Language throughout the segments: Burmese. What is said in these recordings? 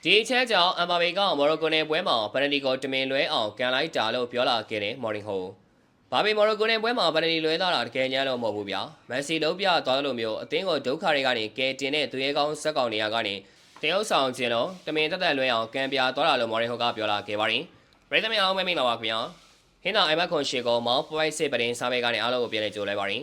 ဒီအချက်ကြောင့်အမ်ဘာပေကမော်ရိုကိုနဲ့ပွဲမှာပယ်နတီကိုတမင်လွဲအောင်ကန်လိုက်တာလို့ပြောလာခဲ့တဲ့မော်ရင်ဟိုဘာပေမော်ရိုကိုနဲ့ပွဲမှာပယ်နတီလွဲလာတာတကယ်ညမ်းလို့မဟုတ်ဘူးဗျာမက်ဆီလုံးပြသွားတယ်လို့မျိုးအသင်းကိုဒုက္ခတွေကနေကဲတင်တဲ့သူရဲကောင်းဇက်ကောင်နေရာကနေတရုတ်ဆောင်ခြင်းလို့တမင်တက်တက်လွဲအောင်ကန်ပြသွားတာလို့မော်ရင်ဟိုကပြောလာခဲ့ပါတယ်ပြည်သမီးအောင်မင်းလာပါခင်ဗျာဟင်းသာအိုင်မခွန်ရှေကိုမောင်ပွိုက်စစ်ပရင်စားမဲကနေအားလုံးကိုပြန်လဲကြိုလိုက်ပါတယ်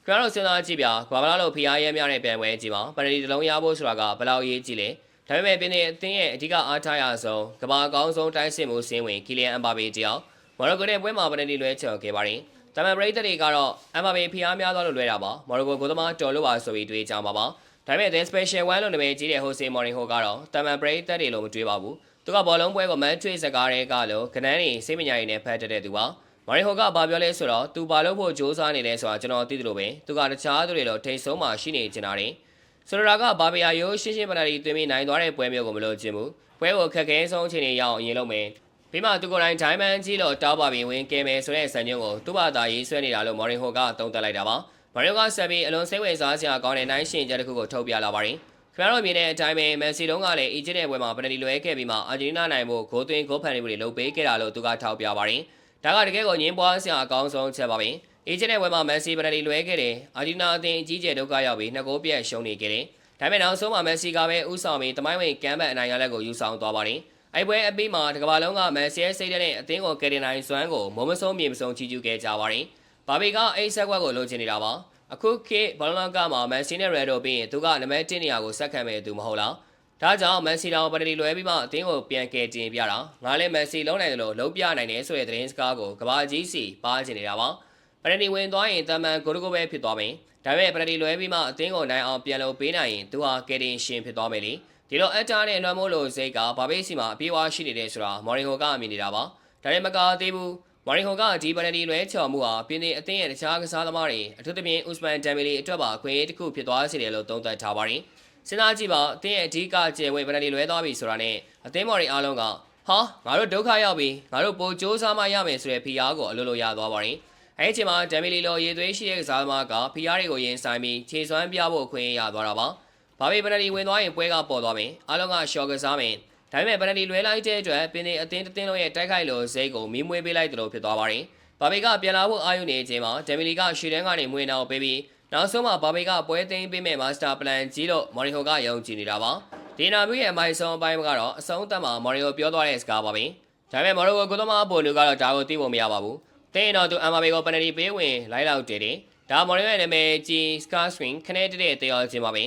ခင်ဗျားတို့စဉ်းစားကြည့်ဗျာဘာမလားလို့ဖီအားရဲများတဲ့ပြန်ပွဲကြီးမှာပယ်နတီတစ်လုံးရဖို့ဆိုတာကဘယ်လောက်အရေးကြီးလဲဒါပေမဲ့ပြင်းတဲ့အသင်းရဲ့အဓိကအားထားရဆုံးကဘာအကောင်းဆုံးတိုင်းစစ်မှုစင်းဝင်ကီလီယန်အမ်ဘာပေတယောက်မော်ရိုကိုနဲ့ပွဲမှာပယ်နတီလွဲချော်ခဲ့ပါတယ်။ဒါပေမဲ့ပရိသတ်တွေကတော့အမ်ဘာပေဖီအားများသွားလို့လွဲတာပါ။မော်ရိုကိုကိုသမားတော်လို့ပါဆိုပြီးတွေးကြမှာပါ။ဒါပေမဲ့ The Special One လို့နာမည်ကြီးတဲ့ဟိုဆေမော်ရင်ဟိုကတော့တာမန်ပရိသတ်တွေလို့မတွေးပါဘူး။သူကဘောလုံးပွဲကိုမန်ထရီစကားတွေကလို့ကနန်းနေစိတ်မညာရည်နဲ့ဖတ်တတ်တဲ့သူပါ။မော်ရင်ဟိုကဘာပြောလဲဆိုတော့သူဘာလို့ဖို့စ조사နေလဲဆိုတာကျွန်တော်သိတယ်လို့ပဲ။သူကတခြားသူတွေလို့ထိတ်ဆုံးမှရှိနေကြတာတယ်။ဆိုတော့ကဘာပေယာရိုးရှင်းရှင်းပနာတီသွင်းပြီးနိုင်သွားတဲ့ပွဲမျိုးကိုမလို့ချင်ဘူးပွဲကိုခက်ခဲဆုံးအချိန်တွေရောက်အရင်လုပ်မယ်ပြီးမှသူကိုယ်တိုင်ဒိုင်မန်ကြီးလို့တောက်ပါပြီးဝင်ကဲမယ်ဆိုတဲ့စံညွှန်းကိုသူ့ဘာသာရေးဆွဲနေတာလို့မော်ရင်ဟိုကသုံးသပ်လိုက်တာပါမော်ရင်ဟိုကဆက်ပြီးအလွန်စိတ်ဝင်စားစရာကောင်းတဲ့နိုင်ရှင်ချက်တစ်ခုကိုထုတ်ပြလာပါတယ်ခင်ဗျားတို့မြင်တဲ့အတိုင်းပဲမန်စီတုံးကလည်းအီဂျစ်ရဲ့ပွဲမှာပနတီလွဲခဲ့ပြီးမှအာဂျင်တီးနားနိုင်ဖို့ဂိုးသွင်းဂိုးဖန်နေမှုတွေလုပ်ပေးခဲ့တာလို့သူကထောက်ပြပါတယ်ဒါကတကယ်ကိုညင်းပွားစရာအကောင်းဆုံးချက်ပါပဲအီဂျစ်ရဲ့ပွဲမှာမန်စီပနတီလွဲခဲ့တယ်အာဂျင်တီးနားအသင်းအကြီးကျယ်ဒုက္ခရောက်ပြီးနှစ်ဂိုးပြတ်ရှုံးနေခဲ့တယ်ဒါပေမဲ့နောက်ဆုံးမှာမက်ဆီကပဲဥဆောင်ပြီးတမိုင်းဝင်ကမ်းဘတ်အနိုင်ရလက်ကိုယူဆောင်သွားပါတယ်။အဲ့ပွဲအပြီးမှာတကမ္ဘာလုံးကမက်ဆီရဲ့စိတ်နဲ့အသင်းကိုကယ်တင်နိုင်စွမ်းကိုမုံမဆုံးမြေမဆုံးချီးကျူးခဲ့ကြပါတယ်။ဘာဘေကအိတ်ဆက်ကွက်ကိုလိုချင်နေတာပါ။အခုခေတ်ဘောလုံးကမှာမက်ဆီနဲ့ရယ်ဒိုပြီးရင်သူကနံပါတ်1နေရာကိုဆက်ခံမဲ့သူမဟုတ်လား။ဒါကြောင့်မက်ဆီတော်ပတတီလွဲပြီးမှအသင်းကိုပြန်ကယ်တင်ပြတာ။ငါလည်းမက်ဆီလုံးနိုင်တယ်လို့လုံးပြနိုင်တယ်ဆိုတဲ့သတင်းစကားကိုကဘာကြီးစီပါချင်နေတာပါ။ပတတီဝင်သွားရင်တမန်ကိုကိုပဲဖြစ်သွားမယ်။ဒါပေမဲ့ပရတီလွဲပြီးမှအသင်းကိုနိုင်အောင်ပြန်လို့ပေးနိုင်ရင်သူဟာကယ်တင်ရှင်ဖြစ်သွားမယ်လေဒီလိုအတားနဲ့လွှမ်းမိုးလို့စိတ်ကဘာဘေးစီမှာအပြေးဝါရှိနေတဲ့ဆိုတာမော်ရင်ဟိုကမြင်နေတာပါဒါနဲ့မကားသေးဘူးမော်ရင်ဟိုကဒီပရတီလွဲချော်မှုဟာပြင်းတဲ့အသင်းရဲ့တခြားကစားသမားတွေအထူးသဖြင့်ဥစမန်ဒမ်မီလီအတွက်ပါအခွင့်အရေးတစ်ခုဖြစ်သွားစေတယ်လို့သုံးသပ်ထားပါတယ်စဉ်းစားကြည့်ပါအသင်းရဲ့အဓိကကျယ်ဝဲပရတီလွဲသွားပြီဆိုတာနဲ့အသင်းမော်တွေအားလုံးကဟာငါတို့ဒုက္ခရောက်ပြီငါတို့ပိုစ조사မှရမယ်ဆိုတဲ့ဖိအားကိုအလိုလိုရသွားပါတယ်အဲ့ဒီမှာဒမ်မီလီလိုရေသွေးရှိတဲ့ကစားသမားကဖီယားတွေကိုရင်ဆိုင်ပြီးခြေစွမ်းပြဖို့အခွင့်အရေးရသွားတာပါ။ဘာပေပနတီဝင်သွားရင်ပွဲကပေါ်သွားမယ်။အားလုံးကရှော့ကစားမယ်။ဒါပေမဲ့ပနတီလွဲလိုက်တဲ့အတွက်ပင်နေအသင်းတစ်သင်းလုံးရဲ့တိုက်ခိုက်လို့စိတ်ကိုမီးမွေးပေးလိုက်တယ်လို့ဖြစ်သွားပါတယ်။ဘာပေကပြန်လာဖို့အာရုံနေခြင်းမှာဒမ်မီလီကရှေ့တန်းကနေမွေးနှောက်ပေးပြီးနောက်ဆုံးမှာဘာပေကပွဲသိမ်းပေးမဲ့မာစတာပလန်ကြီးလို့မော်ရီဟိုကယုံကြည်နေတာပါ။ဒီနာမျိုးရဲ့အမိုက်ဆုံးအပိုင်းကတော့အဆုံးသတ်မှာမော်ရီဟိုပြောသွားတဲ့စကားပါပဲ။ဒါပေမဲ့မော်ရီဟိုကိုသမားပိုလူကတော့ဒါကိုသိဖို့မရပါဘူး။တင်းတော့သူအမ်ဘာဘေကိုပနတီပေးဝင်လိုက်လောက်တယ်တယ်ဒါမော်ရီရဲ့နာမည်ကြီးစကားစရင်ခနဲ့တဲ့တရားချင်းပါပဲ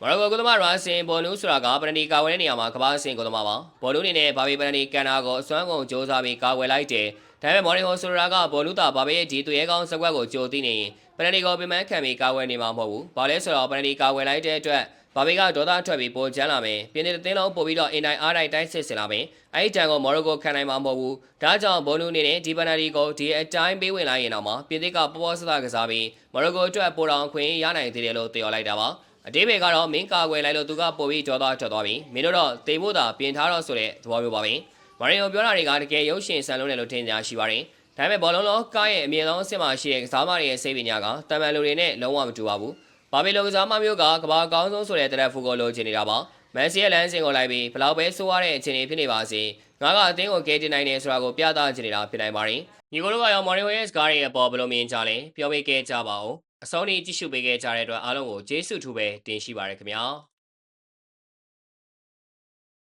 မော်ရိုကိုကသမားရာစင်ဘော်နူးဆိုတာကပနတီကာဝယ်တဲ့နေရာမှာကဘာစင်ကိုသမားပါဘော်နူးအနေနဲ့ဘာဘေပနတီကန်နာကိုအစွမ်းကုန်စ조사ပြီးကာဝယ်လိုက်တယ်ဒါပေမဲ့မော်ရီဟိုဆိုရာကဘော်နူးတာဘာဘေရဲ့ဒီသူရဲကောင်းစကွက်ကိုကြိုသိနေရင်ပနတီကိုပြန်မှန်းခံပြီးကာဝယ်နေမှာမဟုတ်ဘူးဘာလဲဆိုတော့ပနတီကာဝယ်လိုက်တဲ့အတွက်ဘာဘေကဒေါသထွက်ပြီးပိုချမ်းလာမယ်ပြင်းတဲ့တင်းလုံးပို့ပြီးတော့အင်တိုင်းအားတိုင်းတိုက်စစ်စင်လာမယ်အဲ့ဒီတန်ကိုမော်ရိုကိုခံနိုင်မှာမဟုတ်ဘူးဒါကြောင့်ဘောနူအနေနဲ့ဒီပနတီကိုဒီအတိုင်းပေးဝင်လိုက်ရင်တော့မှပြင်းသစ်ကပေါ်ပေါ်ဆဆကစားပြီးမော်ရိုကိုအတွက်ပိုတော်ခွင့်ရနိုင်သေးတယ်လို့ပြောလိုက်တာပါအတေးဘေကတော့မင်းကာကွယ်လိုက်လို့သူကပို့ပြီးကြောသွားထွက်သွားပြီမင်းတို့တော့တေဖို့တာပြင်ထားတော့ဆိုတဲ့သဘောမျိုးပါပဲမာရီယိုပြောတာတွေကတကယ်ရုပ်ရှင်ဆန်လုံးတယ်လို့ထင်ကြရှိပါတယ်ဒါပေမဲ့ဘောလုံးလောကရဲ့အမြင့်ဆုံးအဆင့်မှာရှိတဲ့ကစားမတွေရဲ့စိတ်ပညာကတမန်လူတွေနဲ့လုံးဝမတူပါဘူးဘာပေလိုကစားမမျိုးကကဘာအကောင်းဆုံးဆိုတဲ့တရက်ဖူကိုလိုချင်နေတာပါမက်ဆီရဲ့လမ်းစဉ်ကိုလိုက်ပြီးဘလောက်ပဲဆိုးရတဲ့အခြေအနေဖြစ်နေပါစေငါကအသင်းကိုကဲတင်နိုင်တယ်ဆိုတာကိုပြသချင်နေတာဖြစ်နိုင်ပါတယ်ညီကိုတို့ကရောမော်ရီယိုရဲ့စကားတွေအပေါ်ဘယ်လိုမြင်ကြလဲပြောပေးခဲ့ကြပါဦးအဆုံးထိကြည့်ရှုပေးခဲ့ကြတဲ့အတွက်အားလုံးကိုကျေးဇူးထူးပဲတင်ရှိပါရခင်ဗျာ